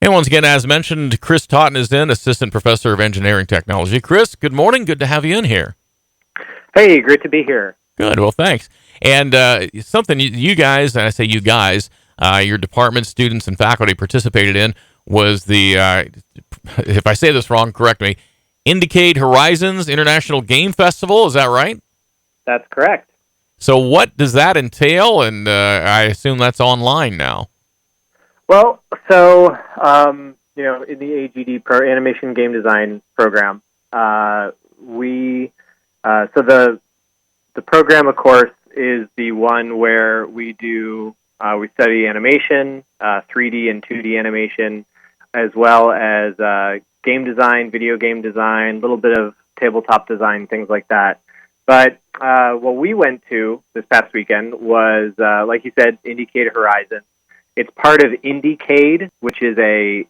And once again, as mentioned, Chris Totten is in, Assistant Professor of Engineering Technology. Chris, good morning. Good to have you in here. Hey, great to be here. Good. Well, thanks. And something you guys, and I say you guys, your department, students, and faculty participated in was the, if I say this wrong, correct me, Indicate Horizons International Game Festival. Is that right? That's correct. So what does that entail? And I assume that's online now. Well, so, in the AGD Animation Game Design program, so the program, of course, is the one where we study animation, 3D and 2D animation, as well as game design, video game design, a little bit of tabletop design, things like that. But what we went to this past weekend was, like you said, Indicate Horizon. It's part of Indiecade, which is a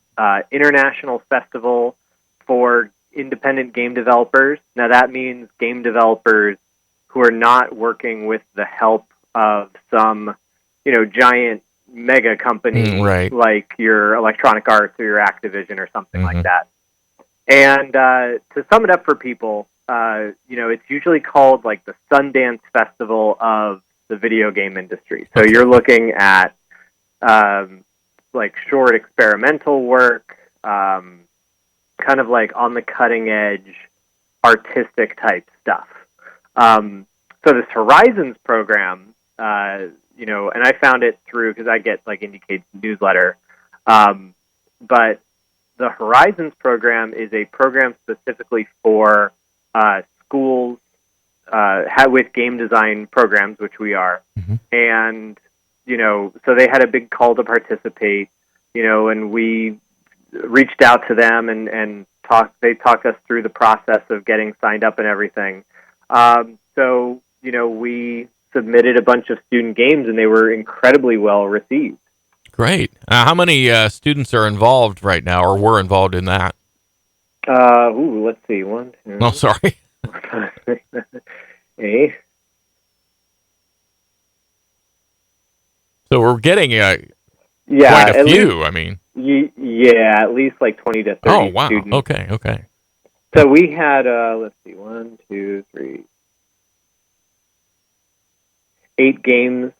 international festival for independent game developers. Now, that means game developers who are not working with the help of some, giant mega company right. like your Electronic Arts or your Activision or something like that. And to sum it up for people, it's usually called like the Sundance Festival of the video game industry. So you're looking at like short experimental work, kind of like on the cutting edge, artistic type stuff. So this Horizons program, and I found it through, because I get like Indicate's newsletter, but the Horizons program is a program specifically for schools with game design programs, which we are. And, so they had a big call to participate, and we reached out to them and they talked us through the process of getting signed up and everything. So, we submitted a bunch of student games, and they were incredibly well received. Great. How many students are involved right now, or were involved in that? Let's see. 1, 2. No, sorry. 4, 5, 6, 7, 8. So we're getting quite a few. At least like 20 to 30 Oh, wow. students. Okay. So we had, 1, 2, 3, 8 games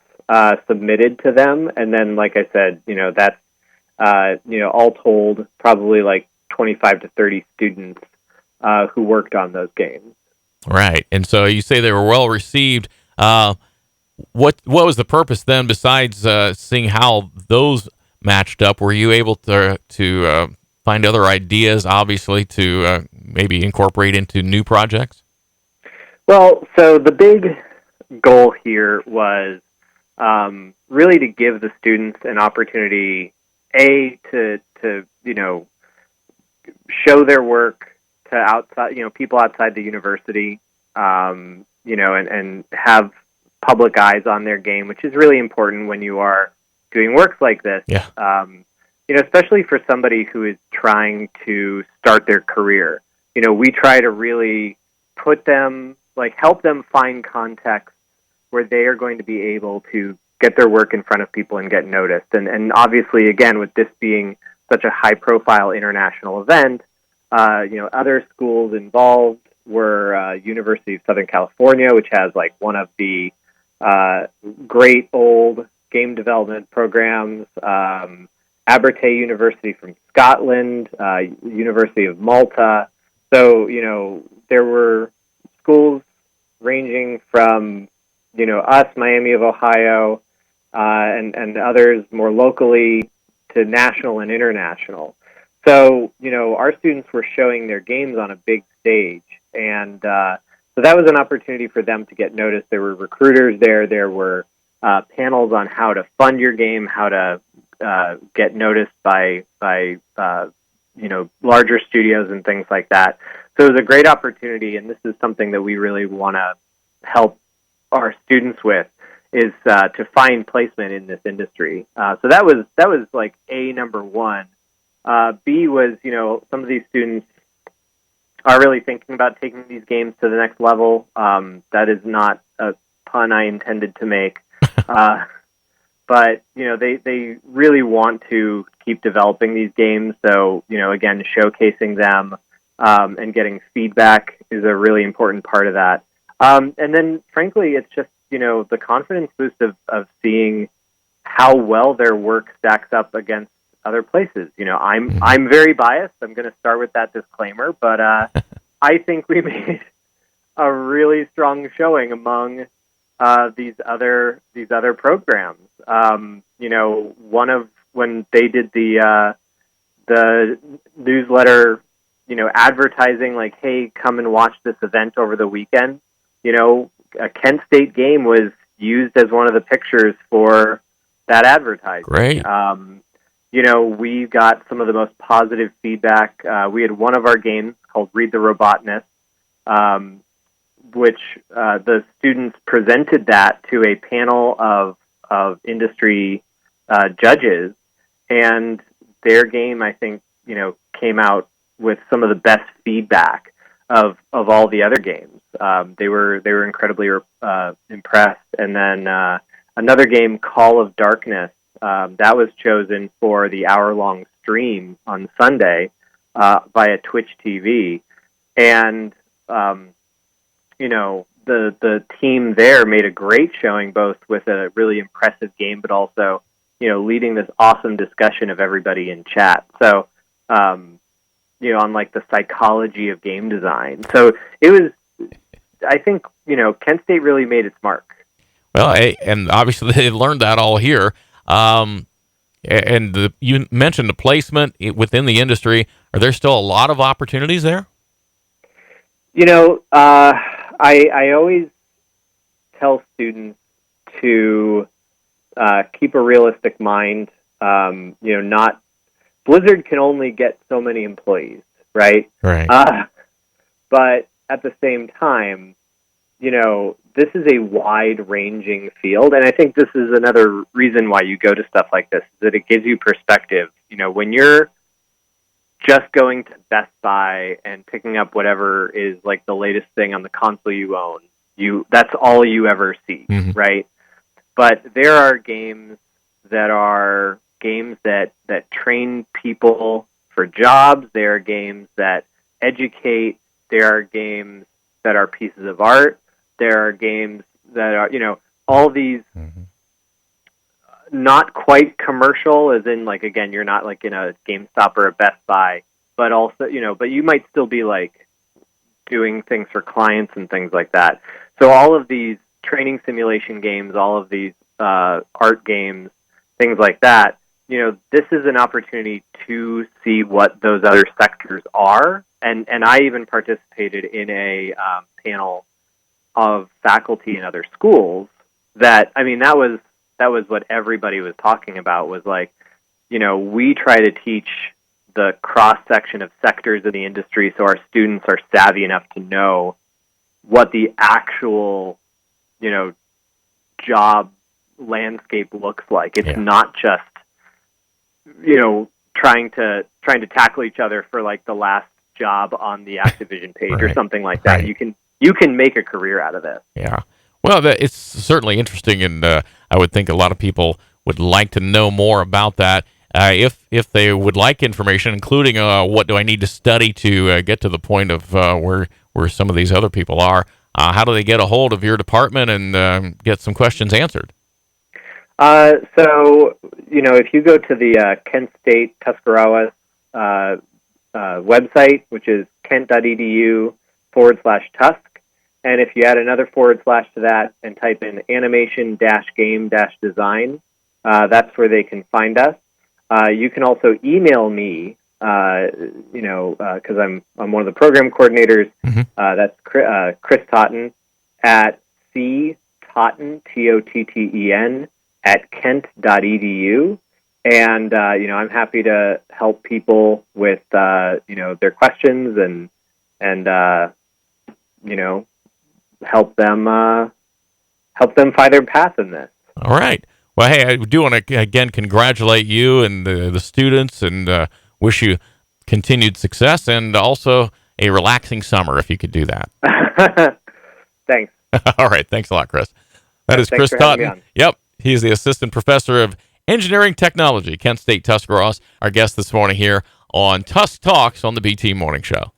submitted to them, and then, like I said, that's all told, probably like 25 to 30 students who worked on those games. Right, and so you say they were well received. What was the purpose then, besides seeing how those matched up? Were you able to find other ideas, obviously, to maybe incorporate into new projects? Well, so the big goal here was really to give the students an opportunity, to show their work to outside, people outside the university, and have public eyes on their game, which is really important when you are doing works like this. Yeah. Especially for somebody who is trying to start their career. We try to really help them find context where they are going to be able to get their work in front of people and get noticed. And obviously, again, with this being such a high-profile international event, other schools involved were University of Southern California, which has like one of the great old game development programs, Abertay University from Scotland, University of Malta. So, there were schools ranging from, us, Miami of Ohio, and others more locally, to national and international. So, our students were showing their games on a big stage, and so that was an opportunity for them to get noticed. There were recruiters there. There were panels on how to fund your game, how to get noticed by larger studios and things like that. So it was a great opportunity, and this is something that we really want to help our students with, is to find placement in this industry. So that was like number one. B was, some of these students are really thinking about taking these games to the next level. That is not a pun I intended to make. but they really want to keep developing these games. So again, showcasing them and getting feedback is a really important part of that. And then, frankly, it's just the confidence boost of seeing how well their work stacks up against other places. I'm very biased. I'm going to start with that disclaimer, but I think we made a really strong showing among these other programs. One of when they did the newsletter, advertising like, "Hey, come and watch this event over the weekend." A Kent State game was used as one of the pictures for that advertising. Great. We got some of the most positive feedback. We had one of our games called Read the Robotanist, which the students presented that to a panel of industry judges, and their game, I think, came out with some of the best feedback of all the other games. They were incredibly impressed. And then another game, Call of Darkness, that was chosen for the hour-long stream on Sunday via Twitch TV, and the team there made a great showing, both with a really impressive game, but also leading this awesome discussion of everybody in chat. So on like the psychology of game design. So it was, I think, Kent State really made its mark. Well, and obviously they learned that all here. You mentioned the placement within the industry. Are there still a lot of opportunities there? I always tell students to keep a realistic mind. Not Blizzard can only get so many employees, right? Right. But at the same time, this is a wide-ranging field, and I think this is another reason why you go to stuff like this, is that it gives you perspective. When you're just going to Best Buy and picking up whatever is like the latest thing on the console you own, that's all you ever see, right? But there are games that train people for jobs. There are games that educate. There are games that are pieces of art. There are games that are, all these not quite commercial, as in, like, again, you're not like in a GameStop or a Best Buy, but also, but you might still be like doing things for clients and things like that. So all of these training simulation games, all of these art games, things like that, this is an opportunity to see what those other sectors are. And I even participated in a panel of faculty in other schools that was what everybody was talking about, was like, we try to teach the cross-section of sectors of the industry so our students are savvy enough to know what the actual, job landscape looks like. It's not just, trying to tackle each other for like the last job on the Activision page or something like that. Right. You can make a career out of this. Yeah. Well, it's certainly interesting, and I would think a lot of people would like to know more about that. If they would like information, including what do I need to study to get to the point of where some of these other people are, how do they get a hold of your department and get some questions answered? So, if you go to the Kent State Tuscarawas website, which is kent.edu/Tusk, and if you add another / to that and type in animation-game-design, that's where they can find us. You can also email me, because I'm one of the program coordinators. That's Chris Totten at ctotten, Totten, at kent.edu. And, I'm happy to help people with, their questions and help them find their path in this. All right. Well, hey, I do want to, again, congratulate you and the students, and wish you continued success and also a relaxing summer, if you could do that. Thanks. All right. Thanks a lot, Chris. That is Chris Totten. Yep. He is the assistant professor of engineering technology, Kent State Tuscarawas. Our guest this morning here on Tusk Talks on the BT Morning Show.